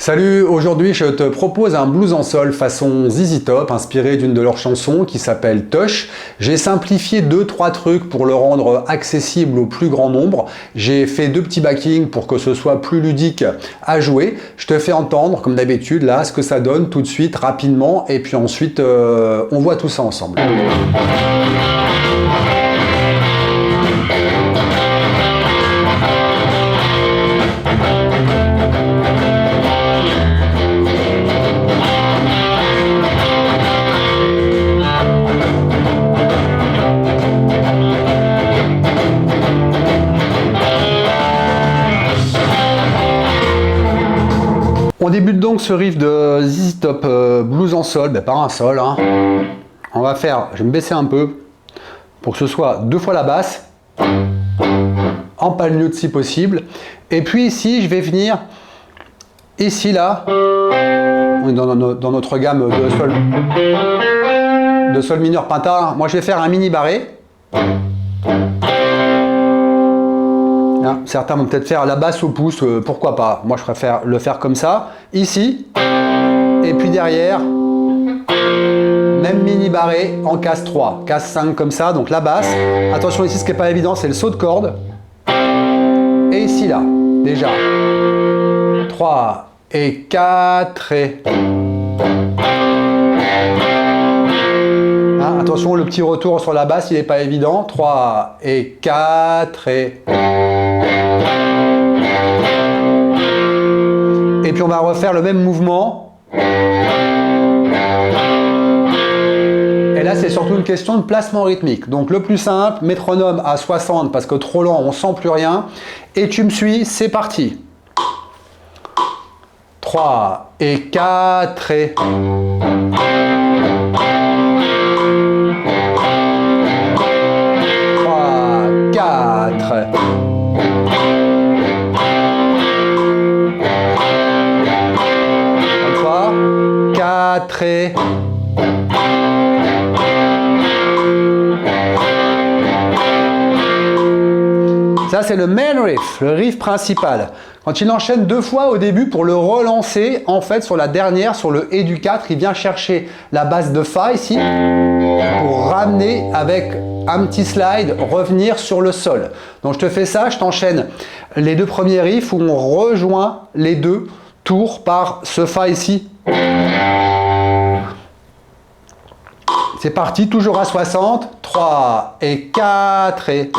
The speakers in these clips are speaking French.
Salut, aujourd'hui je te propose un blues en sol façon ZZ Top, inspiré d'une de leurs chansons qui s'appelle Touch. J'ai simplifié 2-3 trucs pour le rendre accessible au plus grand nombre. J'ai fait 2 petits backings pour que ce soit plus ludique à jouer. Je te fais entendre, comme d'habitude, là, ce que ça donne tout de suite, rapidement, et puis ensuite on voit tout ça ensemble. On débute donc ce riff de ZZ Top blues en sol, par un sol. Hein. On va faire, je vais me baisser un peu pour que ce soit 2 fois la basse, en palmute si possible. Et puis ici, je vais venir, ici là, on est dans notre gamme de sol mineur pentat. Moi je vais faire un mini barré. Là, certains vont peut-être faire la basse au pouce, pourquoi pas. Moi je préfère le faire comme ça, ici, et puis derrière, même mini barré en casse 3, casse 5 comme ça, donc la basse. Attention ici, ce qui n'est pas évident, c'est le saut de corde. Et ici là, déjà, 3 et 4 et... Hein, attention, le petit retour sur la basse, il n'est pas évident. 3 et 4 et... Et puis on va refaire le même mouvement. Et là c'est surtout une question de placement rythmique. Donc le plus simple, métronome à 60 parce que trop lent on sent plus rien. Et tu me suis, c'est parti. 3 et 4 et... Et... Ça c'est le main riff, le riff principal. Quand il enchaîne 2 fois au début pour le relancer, en fait sur la dernière, sur le et du 4, il vient chercher la basse de Fa ici pour ramener avec un petit slide, revenir sur le sol. Donc je te fais ça, je t'enchaîne les 2 premiers riffs où on rejoint les 2 tours par ce Fa ici. C'est parti, toujours à 60, 3 et 4 et...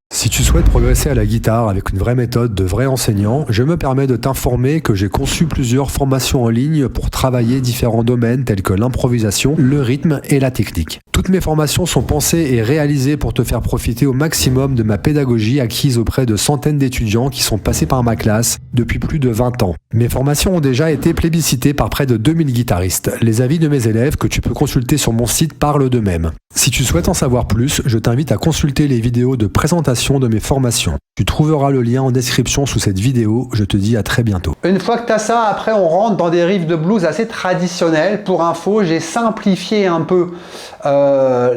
Si tu souhaites progresser à la guitare avec une vraie méthode de vrai enseignant, je me permets de t'informer que j'ai conçu plusieurs formations en ligne pour travailler différents domaines tels que l'improvisation, le rythme et la technique. Toutes mes formations sont pensées et réalisées pour te faire profiter au maximum de ma pédagogie acquise auprès de centaines d'étudiants qui sont passés par ma classe depuis plus de 20 ans. Mes formations ont déjà été plébiscitées par près de 2000 guitaristes. Les avis de mes élèves que tu peux consulter sur mon site parlent d'eux-mêmes. Si tu souhaites en savoir plus, je t'invite à consulter les vidéos de présentation de mes formations. Tu trouveras le lien en description sous cette vidéo. Je te dis à très bientôt. Une fois que tu as ça, après on rentre dans des riffs de blues assez traditionnels. Pour info, j'ai simplifié un peu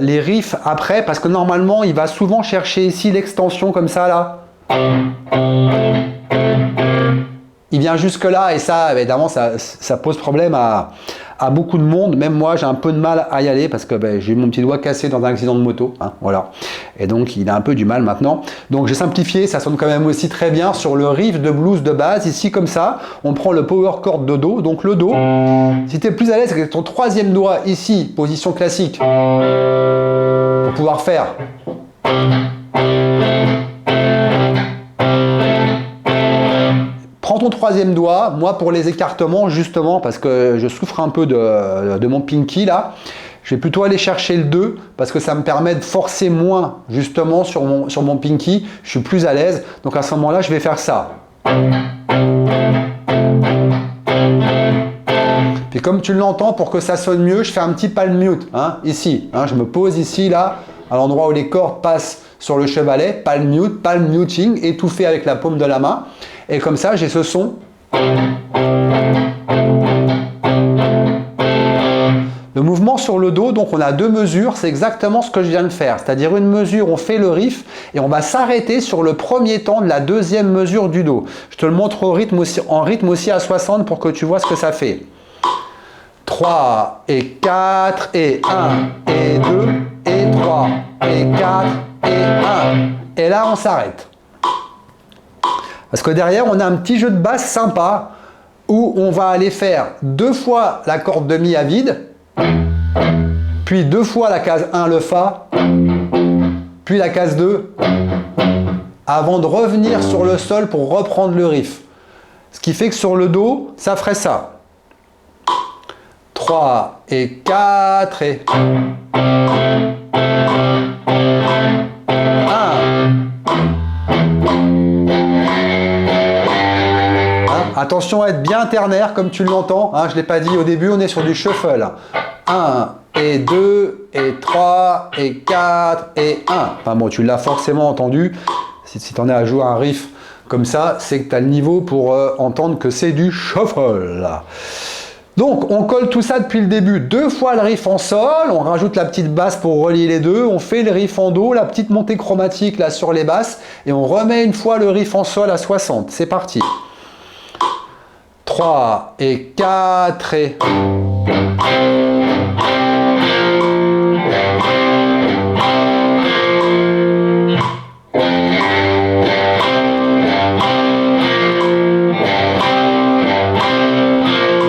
les riffs après parce que normalement il va souvent chercher ici l'extension comme ça là. Il vient jusque là et ça évidemment ça pose problème à beaucoup de monde. Même moi j'ai un peu de mal à y aller parce que j'ai eu mon petit doigt cassé dans un accident de moto, hein, voilà. Et donc il a un peu du mal maintenant. Donc j'ai simplifié, ça sonne quand même aussi très bien sur le riff de blues de base. Ici comme ça, on prend le power chord de Do. Donc le Do, si tu es plus à l'aise avec ton 3e doigt ici, position classique, pour pouvoir faire... Prends ton 3e doigt, moi pour les écartements justement parce que je souffre un peu de mon pinky là, je vais plutôt aller chercher le 2 parce que ça me permet de forcer moins justement sur mon pinky, je suis plus à l'aise, donc à ce moment là je vais faire ça. Puis comme tu l'entends, pour que ça sonne mieux, je fais un petit palm mute, hein, ici. Hein, je me pose ici, là, à l'endroit où les cordes passent sur le chevalet, palm mute, palm muting, étouffé avec la paume de la main. Et comme ça, j'ai ce son. Le mouvement sur le dos, donc on a deux mesures, c'est exactement ce que je viens de faire. C'est-à-dire une mesure, on fait le riff et on va s'arrêter sur le premier temps de la deuxième mesure du dos. Je te le montre en rythme aussi à 60 pour que tu vois ce que ça fait. 3 et 4 et 1 et 2 et 3 et 4 et 1. Et là, on s'arrête. Parce que derrière, on a un petit jeu de basse sympa où on va aller faire 2 fois la corde de mi à vide, puis 2 fois la case 1 le Fa, puis la case 2, avant de revenir sur le sol pour reprendre le riff. Ce qui fait que sur le dos, ça ferait ça. 3 et 4 et 1. Attention à être bien ternaire comme tu l'entends, je ne l'ai pas dit au début, on est sur du shuffle. 1 et 2 et 3 et 4 et 1. Enfin bon, tu l'as forcément entendu, si tu en es à jouer un riff comme ça, c'est que tu as le niveau pour entendre que c'est du shuffle. Donc on colle tout ça depuis le début, 2 fois le riff en sol, on rajoute la petite basse pour relier les deux, on fait le riff en do, la petite montée chromatique là sur les basses, et on remet une fois le riff en sol à 60. C'est parti. 3 et 4 et...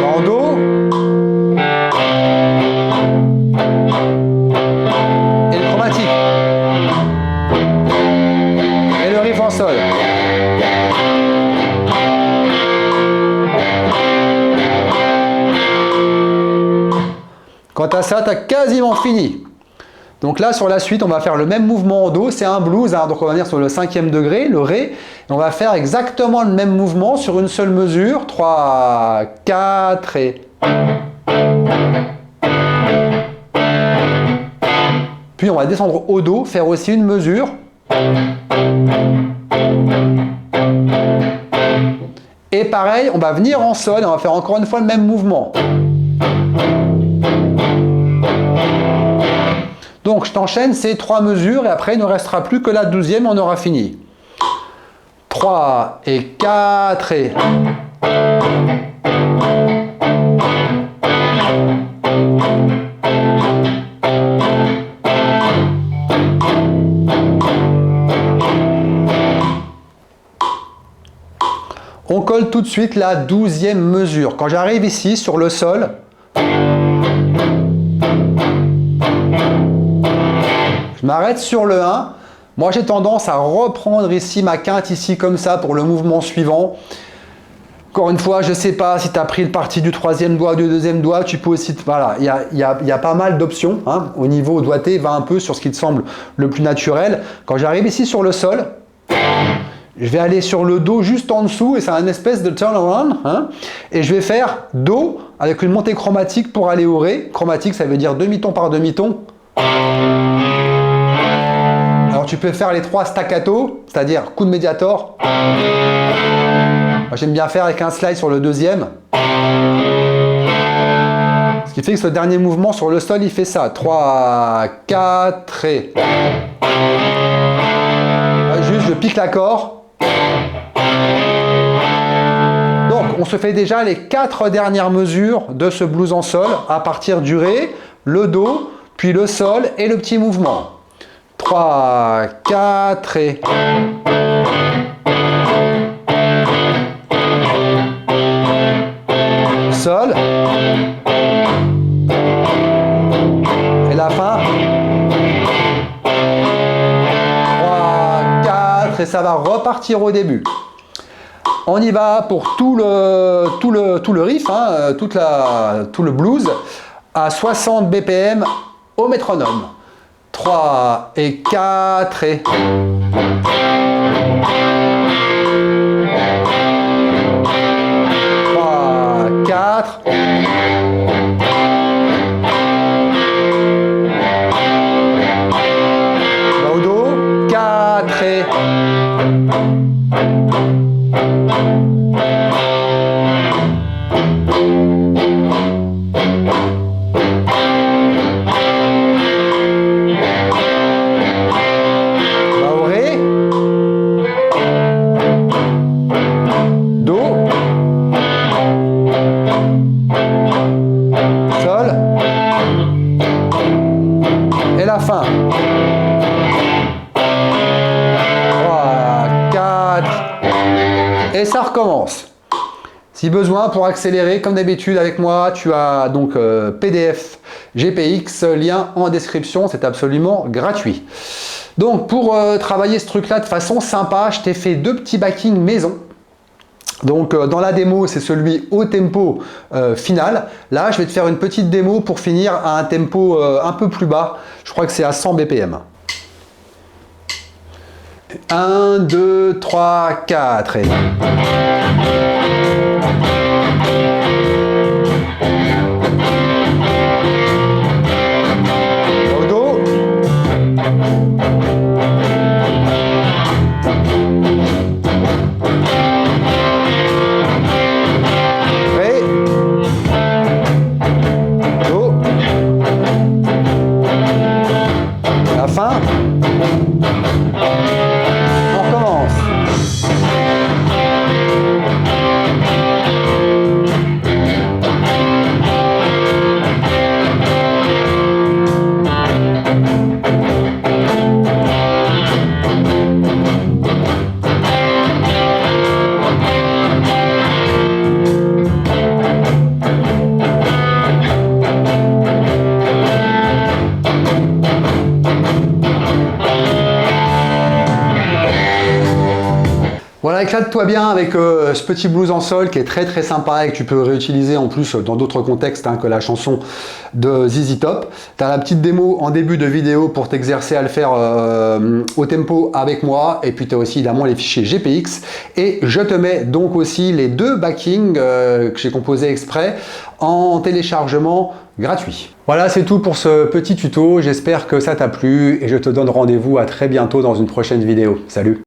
En do. Et le chromatique. Et le riff en sol. Quant à ça, tu as quasiment fini. Donc là, sur la suite, on va faire le même mouvement en do. C'est un blues, donc on va venir sur le 5e degré, le ré. Et on va faire exactement le même mouvement sur une seule mesure. 3, 4 et... Puis on va descendre au do, faire aussi une mesure. Et pareil, on va venir en sol et on va faire encore une fois le même mouvement. Donc je t'enchaîne ces 3 mesures et après il ne restera plus que la 12e, on aura fini. 3 et 4 et... On colle tout de suite la 12e mesure. Quand j'arrive ici sur le sol, je m'arrête sur le 1. Moi, j'ai tendance à reprendre ici ma quinte, ici comme ça, pour le mouvement suivant. Encore une fois, je ne sais pas si tu as pris le parti du 3e doigt ou du 2e doigt. Tu peux aussi... Voilà, il y a pas mal d'options. Au niveau doigté, va un peu sur ce qui te semble le plus naturel. Quand j'arrive ici sur le sol, je vais aller sur le do juste en dessous et c'est un espèce de turnaround. Et je vais faire do avec une montée chromatique pour aller au ré. Chromatique, ça veut dire demi-ton par demi-ton. Alors tu peux faire les 3 staccato, c'est-à-dire coup de médiator. Moi j'aime bien faire avec un slide sur le 2e. Ce qui fait que ce dernier mouvement sur le sol, il fait ça. 3, 4 et... Juste je pique l'accord. Donc on se fait déjà les 4 dernières mesures de ce blues en sol à partir du ré, le do, puis le sol et le petit mouvement. 3, 4 et... Sol. Et la fin. 3, 4 et ça va repartir au début. On y va pour tout le riff, tout le blues à 60 BPM au métronome. 3 et 4 et... 3, 4. ça recommence. Si besoin, pour accélérer, comme d'habitude avec moi, tu as donc PDF GPX, lien en description, c'est absolument gratuit. Donc pour travailler ce truc-là de façon sympa, je t'ai fait 2 petits backings maison. Donc dans la démo, c'est celui au tempo final. Là, je vais te faire une petite démo pour finir à un tempo un peu plus bas. Je crois que c'est à 100 BPM. 1, 2, 3, 4 et... Modo. Ré. Do. La fin. On recommence. Voilà, éclate-toi bien avec ce petit blues en sol qui est très sympa et que tu peux réutiliser en plus dans d'autres contextes que la chanson de ZZ Top. Tu as la petite démo en début de vidéo pour t'exercer à le faire au tempo avec moi, et puis tu as aussi évidemment les fichiers GPX, et je te mets donc aussi les 2 backings que j'ai composés exprès en téléchargement gratuit. Voilà, c'est tout pour ce petit tuto, j'espère que ça t'a plu et je te donne rendez-vous à très bientôt dans une prochaine vidéo. Salut!